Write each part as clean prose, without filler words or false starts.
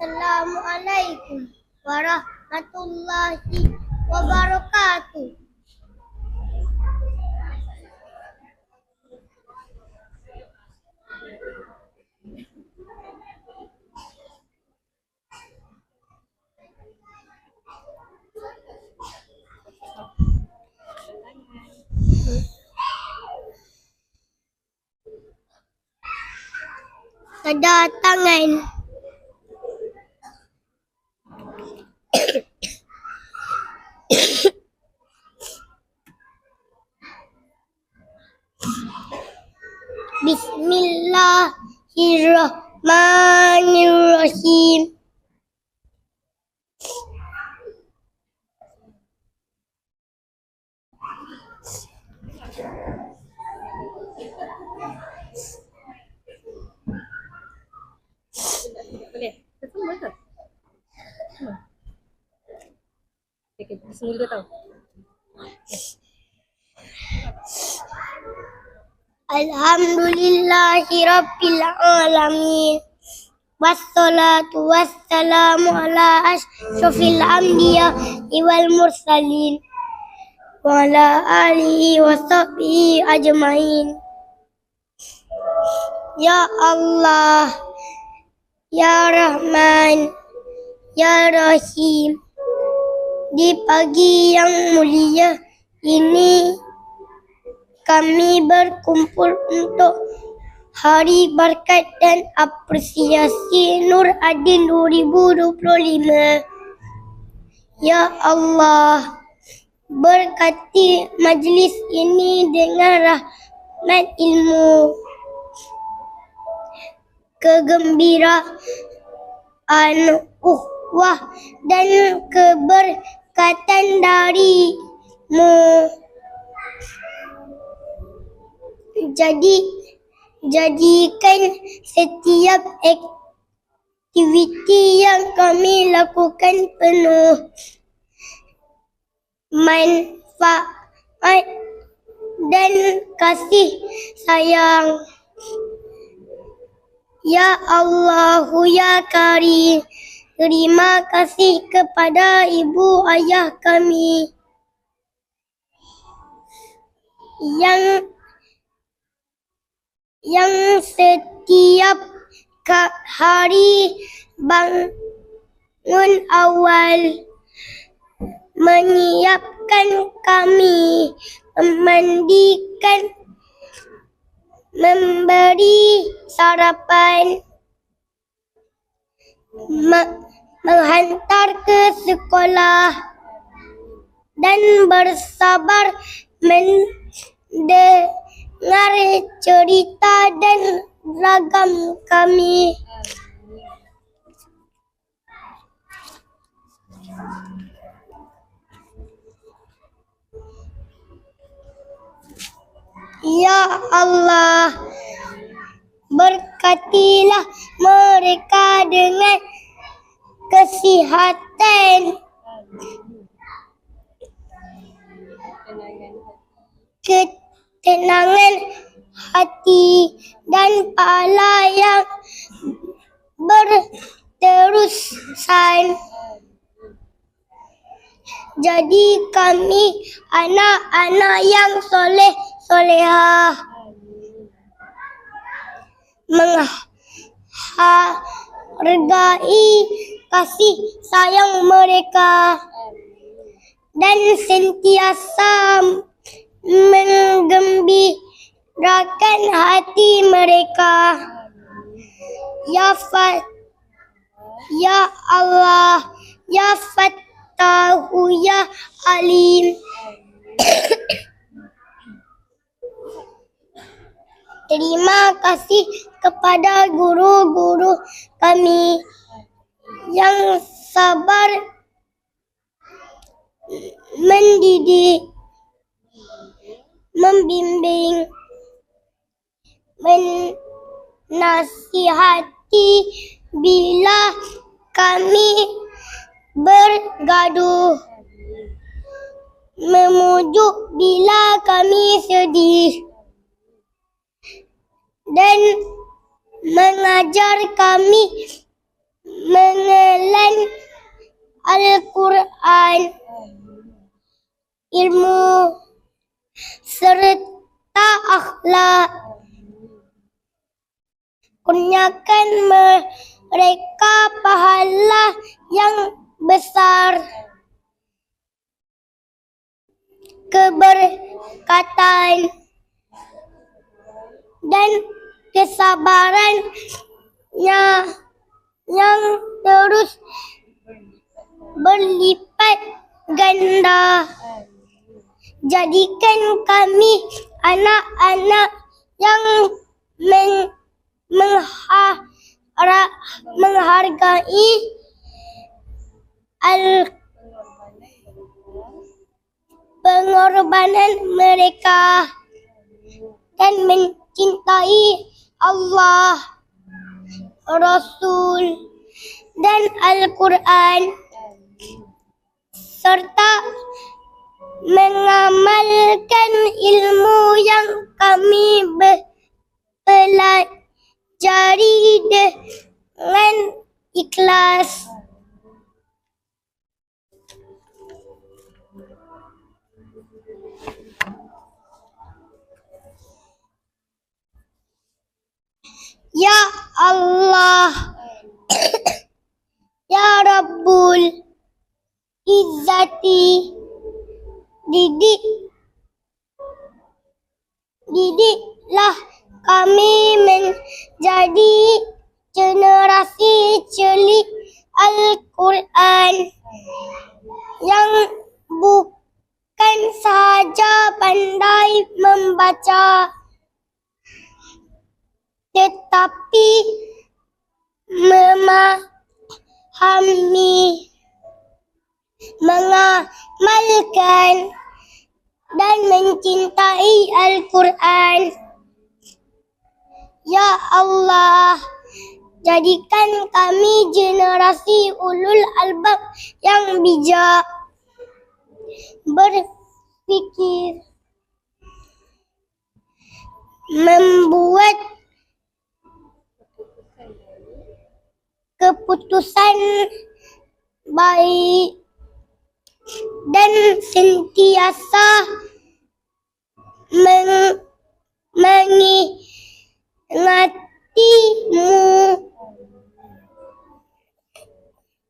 Assalamualaikum warahmatullahi wabarakatuh. Kedatangan. Bismillahirrahmanirrahim. Boleh? Semua ke? Okey, semua dia tahu. Alhamdulillahi Rabbil Alamin. Wassalatu wassalamu ala asyrafil anbiya wal mursalin wa ala alihi wa sahbihi ajmain. Ya Allah, Ya Rahman, Ya Rahim, di pagi yang mulia ini kami berkumpul untuk Hari Berkat dan Apresiasi Nur Adin 2025. Ya Allah, berkati majlis ini dengan rahmat ilmu, kegembiraan, ukhuwah dan keberkatan darimu. Jadikan setiap aktiviti yang kami lakukan penuh manfaat dan kasih sayang. Ya Allahu Ya Karim, terima kasih kepada ibu ayah kami yang setiap hari bangun awal menyiapkan kami, memandikan, memberi sarapan, menghantar ke sekolah dan bersabar mendengar cerita dan ragam kami. Ya Allah, berkatilah mereka dengan kesihatan, ketenangan hati dan pahala yang berterusan. Jadi kami anak-anak yang soleh-solehah, menghargai kasih sayang mereka dan sentiasa menggembirakan hati mereka. Ya Allah, Ya Fattahu, Ya Alim. Terima kasih kepada guru-guru kami yang sabar mendidik, membimbing, menasihati bila kami bergaduh, memujuk bila kami sedih, dan mengajar kami mengelan Al-Quran, ilmu serta akhlak. Kurniakan mereka pahala yang besar, keberkatan dan kesabarannya yang terus berlipat ganda. Jadikan kami anak-anak yang menghargai pengorbanan mereka dan mencintai Allah, Rasul dan Al-Quran, serta mengamalkan ilmu yang kami pelajari dengan ikhlas. Ya Allah, Ya Rabbul Izzati, didiklah kami menjadi generasi celik Al-Quran yang bukan sahaja pandai membaca, tetapi memahami, mengamalkan dan mencintai Al-Quran. Ya Allah, jadikan kami generasi ulul albab yang bijak, berfikir, membuat keputusan baik dan sentiasa mengingatimu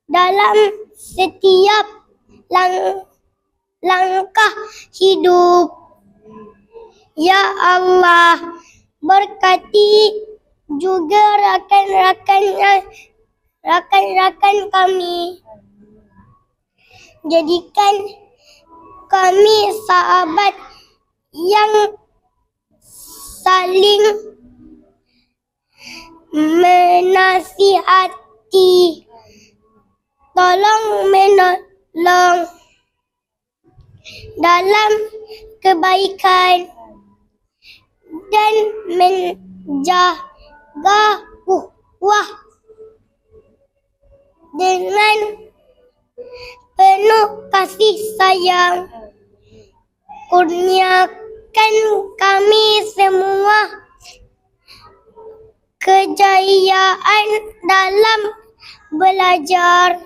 dalam setiap langkah hidup. Ya Allah, berkati juga rakan-rakan kami. Jadikan kami sahabat yang saling menasihati, tolong menolong dalam kebaikan dan menjaga ukhuwah dengan penuh kasih sayang. Kurniakan kami semua kejayaan dalam belajar,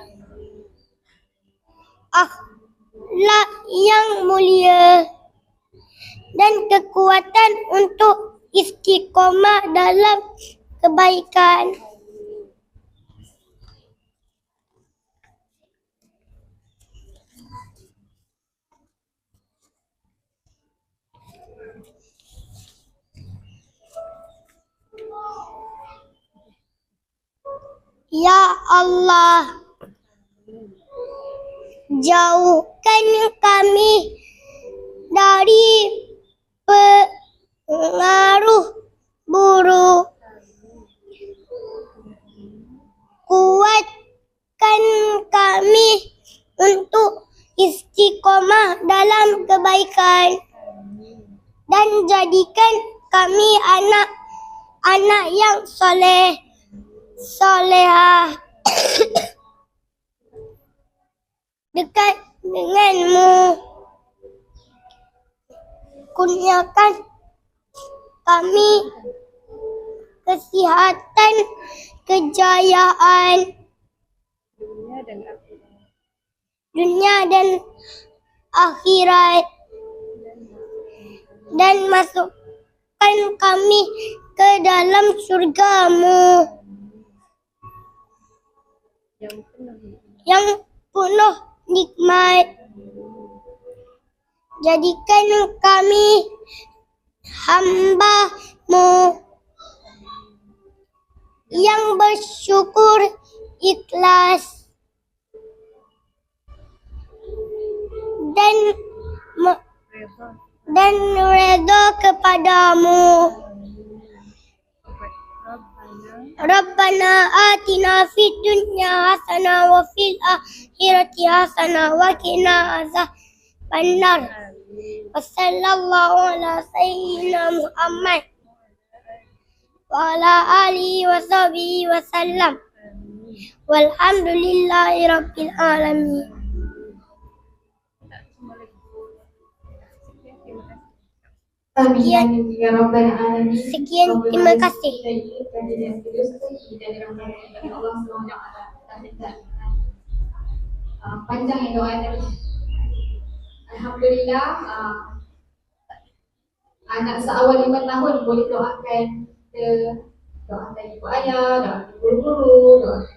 akhlak yang mulia dan kekuatan untuk istiqomah dalam kebaikan. Ya Allah, jauhkan kami dari pengaruh buruk. Kuatkan kami untuk istiqomah dalam kebaikan dan jadikan kami anak-anak yang solehah dekat denganmu. Kurniakan kami kesihatan, kejayaan dunia dan akhirat. dunia dan akhirat, dan masukkan kami ke dalam syurga-Mu Yang penuh yang penuh nikmat. Jadikan kami hamba-Mu yang bersyukur ikhlas dan reda. dan redha kepadamu. Rabbana Rabbana atina fid dunya hasanah wa fil akhirati hasanah wa qina azabannar. amin. Wa sallallahu ala sayyidina Muhammad wa ala alihi wa sahbihi wa sallam. Amin. Walhamdulillahi rabbil alamin. Semua lagi. Sekian, terima kasih. Amin ya rabbal alamin. Sekian, terima kasih. Allah SWT. Panjang ya doa tadi. Alhamdulillah, anak seawal 5 tahun boleh doakan kita, doakan ibu ayah, doakan guru-guru, doakan